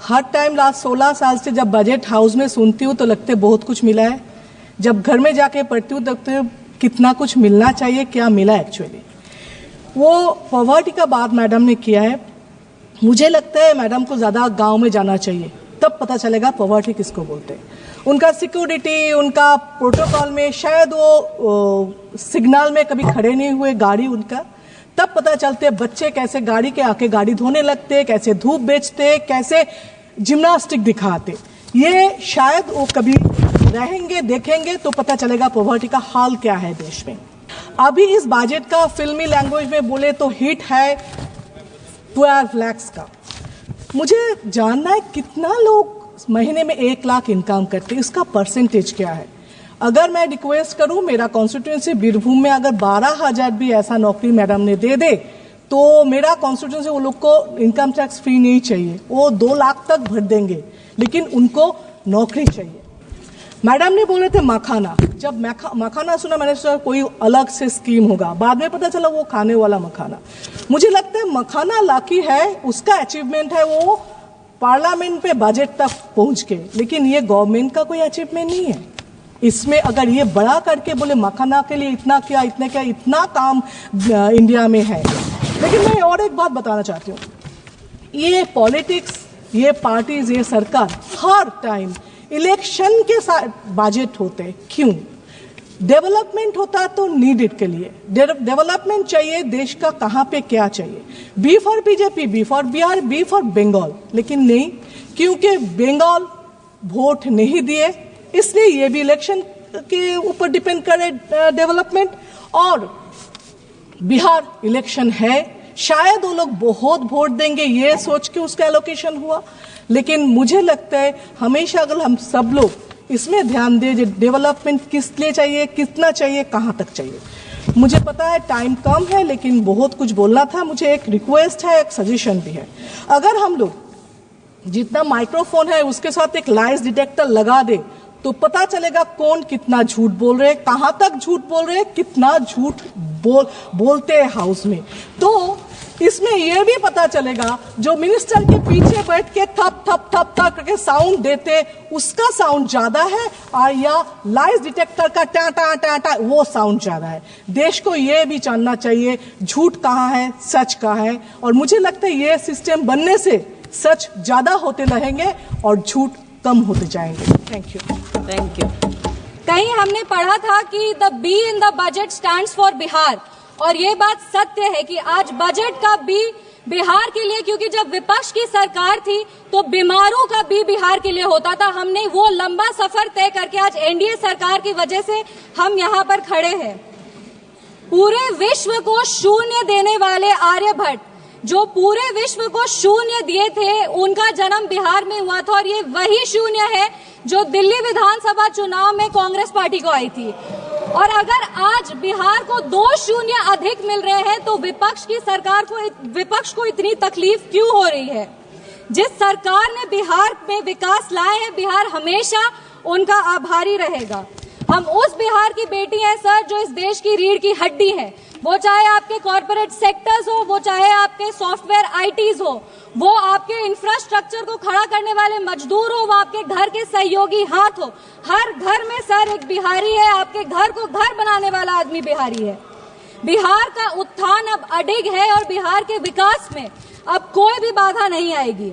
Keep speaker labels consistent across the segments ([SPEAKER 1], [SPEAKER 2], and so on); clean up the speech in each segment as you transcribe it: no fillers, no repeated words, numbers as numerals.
[SPEAKER 1] हर time last 16 साल से जब बजट हाउस में सुनती हूँ तो लगते बहुत कुछ मिला है, जब घर में जाके पढ़ती हूँ तो कितना कुछ मिलना चाहिए, क्या मिला एक्चुअली। वो पॉवर्टी का बात मैडम ने किया है, मुझे लगता है मैडम को ज़्यादा गांव में जाना चाहिए, तब पता चलेगा पॉवर्टी किसको बोलते हैं। उनका सिक्योरिटी, उनका प्रोटोकॉल में शायद वो सिग्नल में कभी खड़े नहीं हुए गाड़ी उनका, तब पता चलते बच्चे कैसे गाड़ी के आके गाड़ी धोने लगते, कैसे धूप बेचते, कैसे जिम्नास्टिक दिखाते। ये शायद वो कभी रहेंगे, देखेंगे तो पता चलेगा पॉवर्टी का हाल क्या है देश में। अभी इस बजट का फिल्मी लैंग्वेज में बोले तो हिट है 12 लाख का। मुझे जानना है कितना लोग महीने में 1 लाख इनकम करते हैं, इसका परसेंटेज क्या है। अगर मैं रिक्वेस्ट करूं, मेरा कॉन्स्टिट्यूंसी बीरभूम में अगर 12,000 भी ऐसा नौकरी मैडम ने दे दे तो मेरा कॉन्स्टिट्यूंसी वो लोग को इनकम टैक्स फ्री नहीं चाहिए, वो 2 लाख तक भर देंगे, लेकिन उनको नौकरी चाहिए। मैडम ने बोले थे मखाना, जब मखाना सुना मैंने सोचा कोई अलग से स्कीम होगा, बाद में पता चला वो खाने वाला मखाना। मुझे लगता है मखाना लाकी है, उसका अचीवमेंट है वो पार्लियामेंट पे बजट तक पहुंच के, लेकिन ये गवर्नमेंट का कोई अचीवमेंट नहीं है। इसमें अगर ये बड़ा करके बोले मखाना के लिए इतना क्या, इतने क्या, इतना काम इंडिया में है। लेकिन मैं और एक बात बताना चाहती हूँ, ये पॉलिटिक्स, ये पार्टीज, ये सरकार हर टाइम इलेक्शन के साथ बजट होते, क्यों? डेवलपमेंट होता तो नीडेड के लिए डेवलपमेंट चाहिए, देश का कहाँ पे क्या चाहिए, B for BJP, B for Bihar, B for Bengal, लेकिन नहीं, क्योंकि बंगाल वोट नहीं दिए इसलिए ये भी इलेक्शन के ऊपर डिपेंड करे डेवलपमेंट। और बिहार इलेक्शन है, शायद वो लोग बहुत वोट देंगे ये सोच के उसका एलोकेशन हुआ, लेकिन मुझे लगता है हमेशा अगर हम सब लोग इसमें ध्यान दें, डेवलपमेंट किस लिए चाहिए, कितना चाहिए, कहाँ तक चाहिए। मुझे पता है टाइम कम है, लेकिन बहुत कुछ बोलना था। मुझे एक रिक्वेस्ट है, एक सजेशन भी है, अगर हम लोग जितना माइक्रोफोन है उसके साथ एक लाइज डिटेक्टर लगा दे तो पता चलेगा कौन कितना झूठ बोल रहे हैं, कहाँ तक झूठ बोल रहे हैं, कितना झूठ बोलते हैं हाउस में। तो इसमें यह भी पता चलेगा जो मिनिस्टर के पीछे बैठ के थप थप थप थप करके साउंड देते उसका साउंड ज्यादा है, और या लाइज डिटेक्टर का टा टा टा टा वो साउंड ज्यादा है। देश को यह भी जानना चाहिए झूठ कहाँ है, सच कहाँ है। और मुझे लगता है ये सिस्टम बनने से सच ज्यादा होते रहेंगे और झूठ कम होते जाएंगे। Thank you.
[SPEAKER 2] Thank you. कहीं हमने पढ़ा था कि the be in the budget stands for Bihar, और ये बात सत्य है कि आज बजट का बी बिहार के लिए, क्योंकि जब विपक्ष की सरकार थी तो बीमारों का बी बिहार के लिए होता था। हमने वो लंबा सफर तय करके आज एनडीए सरकार की वजह से हम यहाँ पर खड़े हैं। पूरे विश्व को शून्य देने वाले आर्यभट्ट, जो पूरे विश्व को शून्य दिए थे, उनका जन्म बिहार में हुआ था, और ये वही शून्य है जो दिल्ली विधानसभा चुनाव में कांग्रेस पार्टी को आई थी। और अगर आज बिहार को 2 शून्य अधिक मिल रहे हैं तो विपक्ष को इतनी तकलीफ क्यों हो रही है? जिस सरकार ने बिहार में विकास लाए हैं, बिहार हमेशा उनका आभारी रहेगा। हम उस बिहार की बेटी हैं सर जो इस देश की रीढ़ की हड्डी है, वो चाहे आपके कॉर्पोरेट सेक्टर्स हो, वो चाहे आपके सॉफ्टवेयर आईटीज हो, वो आपके इंफ्रास्ट्रक्चर को खड़ा करने वाले मजदूर हो, वो आपके घर के सहयोगी हाथ हो। हर घर में सर एक बिहारी है, आपके घर को घर बनाने वाला आदमी बिहारी है। बिहार का उत्थान अब अडिग है और बिहार के विकास में अब कोई भी बाधा नहीं आएगी।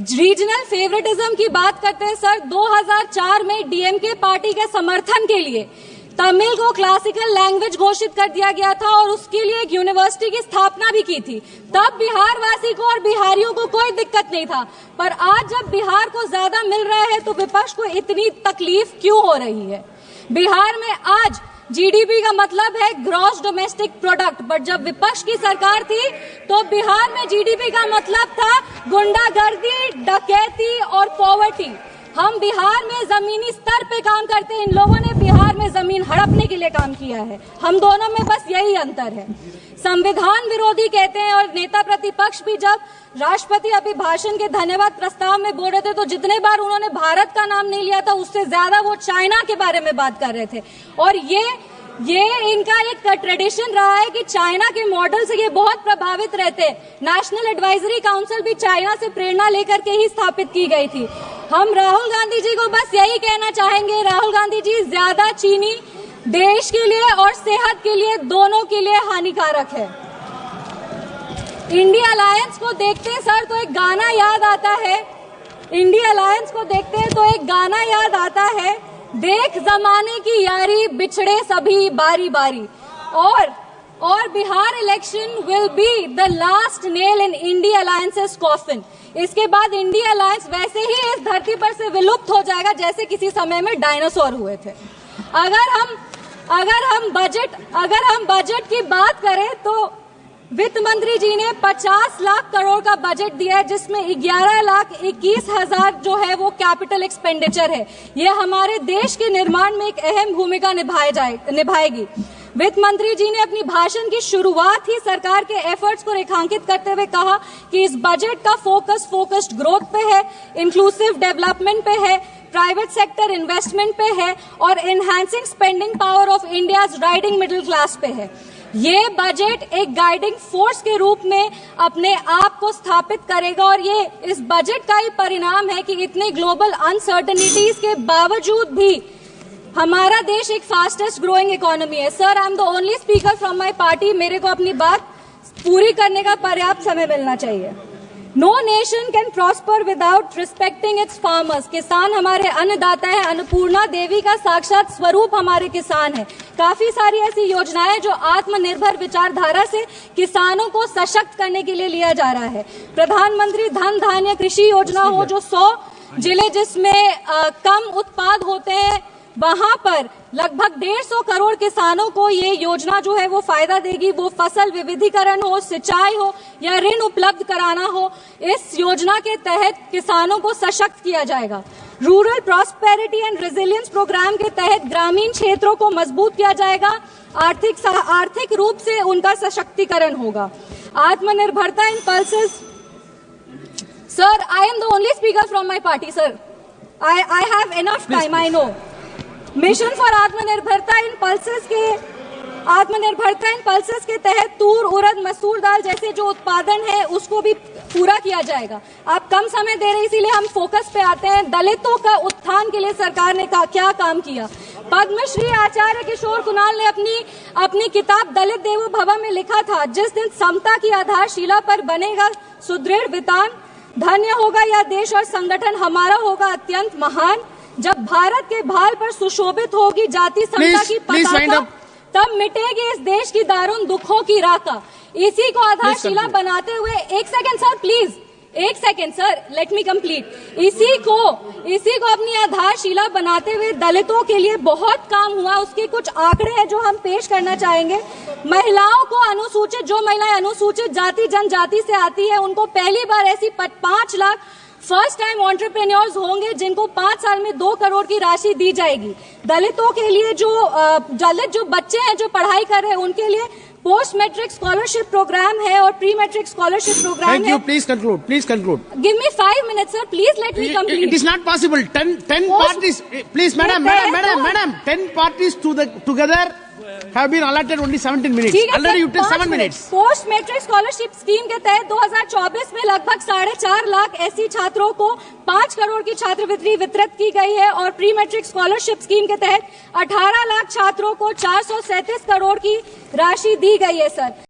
[SPEAKER 2] रीजनल फेवरेटिज्म की बात करते हैं सर, 2004 में डीएमके पार्टी के समर्थन के लिए तमिल को क्लासिकल लैंग्वेज घोषित कर दिया गया था और उसके लिए एक यूनिवर्सिटी की स्थापना भी की थी। तब बिहार वासी को और बिहारियों को कोई दिक्कत नहीं था, पर आज जब बिहार को ज्यादा मिल रहा है तो विपक्ष को इतनी तकलीफ क्यों हो रही है? बिहार में आज जीडीपी का मतलब है ग्रॉस डोमेस्टिक प्रोडक्ट, बट जब विपक्ष की सरकार थी तो बिहार में जीडीपी का मतलब था गुंडागर्दी, डकैती और पॉवर्टी। हम बिहार में जमीनी स्तर पे काम करते हैं, इन लोगों ने बिहार में जमीन हड़पने के लिए काम किया है। हम दोनों में बस यही अंतर है। संविधान विरोधी कहते हैं, और नेता प्रतिपक्ष भी जब राष्ट्रपति अभिभाषण के धन्यवाद प्रस्ताव में बोल रहे थे तो जितने बार उन्होंने भारत का नाम नहीं लिया था उससे ज्यादा वो चाइना के बारे में बात कर रहे थे। और ये ये इनका एक ट्रेडिशन रहा है कि चाइना के मॉडल से ये बहुत प्रभावित रहते हैं। नेशनल एडवाइजरी काउंसिल भी चाइना से प्रेरणा लेकर के ही स्थापित की गई थी। हम राहुल गांधी जी को बस यही कहना चाहेंगे, राहुल गांधी जी, ज्यादा चीनी देश के लिए और सेहत के लिए, दोनों के लिए हानिकारक है। इंडिया अलायंस को देखते हैं सर तो एक गाना याद आता है, इंडिया अलायंस को देखते हैं तो एक गाना याद आता है, देख जमाने की यारी बिछड़े सभी बारी बारी। और Bihar election will be the last nail in India alliances coffin. इसके बाद इंडिया अलायंस वैसे ही इस धरती पर से विलुप्त हो जाएगा जैसे किसी समय में डायनासोर हुए थे। अगर हम बजट की बात करें तो वित्त मंत्री जी ने 50 लाख करोड़ का बजट दिया है, जिसमें 11,21,000 जो है वो कैपिटल एक्सपेंडिचर है। ये हमारे देश के निर्माण में एक अहम भूमिका निभाएगी। वित्त मंत्री जी ने अपनी भाषण की शुरुआत ही सरकार के एफर्ट्स को रेखांकित करते हुए कहा कि इस बजट का फोकस्ड ग्रोथ पे है, इंक्लूसिव डेवलपमेंट पे है, प्राइवेट सेक्टर इन्वेस्टमेंट पे है और enhancing spending power of India's riding middle class पे है। ये बजट एक गाइडिंग फोर्स के रूप में अपने आप को स्थापित करेगा और ये इस बजट का ही परिणाम है कि इतने ग्लोबल अनसर्टेनिटीज के बावजूद भी हमारा देश एक फास्टेस्ट ग्रोइंग इकोनॉमी है। Sir, I am the only speaker from my party, मेरे को अपनी बात पूरी करने का पर्याप्त समय मिलना चाहिए। No nation can prosper without respecting its farmers. किसान हमारे अन्नदाता है, अन्नपूर्णा देवी का साक्षात स्वरूप हमारे किसान है। काफी सारी ऐसी योजनाएं जो आत्मनिर्भर विचारधारा से किसानों को सशक्त करने के लिए लिया जा रहा है। प्रधानमंत्री धन धान्य कृषि योजना हो, जो 100 जिले जिसमें कम उत्पाद होते हैं वहां पर लगभग 150 करोड़ किसानों को ये योजना जो है वो फायदा देगी। वो फसल विविधीकरण हो, सिंचाई हो या ऋण उपलब्ध कराना हो, इस योजना के तहत किसानों को सशक्त किया जाएगा। Rural prosperity and resilience programme के तहत ग्रामीण क्षेत्रों को मजबूत किया जाएगा, आर्थिक रूप से उनका सशक्तिकरण होगा। आत्मनिर्भरता in pulses. Sir, I am the only speaker from my party sir, I have enough time, I know. Mission for आत्मनिर्भरता इन पल्सेस के तहत तूर, उड़द, मसूर दाल जैसे जो उत्पादन है उसको भी पूरा किया जाएगा। आप कम समय दे रहे इसीलिए हम फोकस पे आते हैं। दलितों का उत्थान के लिए सरकार ने क्या काम किया। पद्मश्री आचार्य किशोर कुणाल ने अपनी किताब दलित देवो भव में लिखा था, जिस दिन समता की आधारशिला पर बनेगा सुदृढ़ वितान, धन्य होगा यह देश और संगठन हमारा होगा अत्यंत महान। जब भारत के भाल पर सुशोभित होगी जाति समता की पताका, तब मिटेगी इस देश की दारुण दुखों की राका। इसी को आधारशिला बनाते हुए एक second sir, let me complete. इसी को अपनी आधारशिला बनाते हुए दलितों के लिए बहुत काम हुआ। उसके कुछ आंकड़े हैं जो हम पेश करना चाहेंगे। महिलाओं को जो महिलाएं अनुसूचित जाति जनजाति से आती है, उनको पहली बार ऐसी 5 लाख फर्स्ट टाइम एंटरप्रेन्योर्स होंगे जिनको 5 साल में 2 करोड़ की राशि दी जाएगी। दलितों के लिए दलित जो बच्चे हैं जो पढ़ाई कर रहे हैं उनके लिए पोस्ट मैट्रिक स्कॉलरशिप प्रोग्राम है और प्री मैट्रिक स्कॉलरशिप प्रोग्राम है।
[SPEAKER 3] Thank you. Please conclude.
[SPEAKER 2] Give me 5 minutes, sir. Please let me complete.
[SPEAKER 3] It is not possible. 10 parties. Please, madam. 10 parties together have been allotted only 17 minutes. Already you take 7 minutes.
[SPEAKER 2] Post matric scholarship scheme के तहत 2024 में लगभग 4.5 लाख ऐसी छात्रों को 5 करोड़ की छात्रवृत्ति वितरित की गई है और प्री मैट्रिक स्कॉलरशिप स्कीम के तहत 18 लाख छात्रों को 437 करोड़ की राशि दी गई है सर।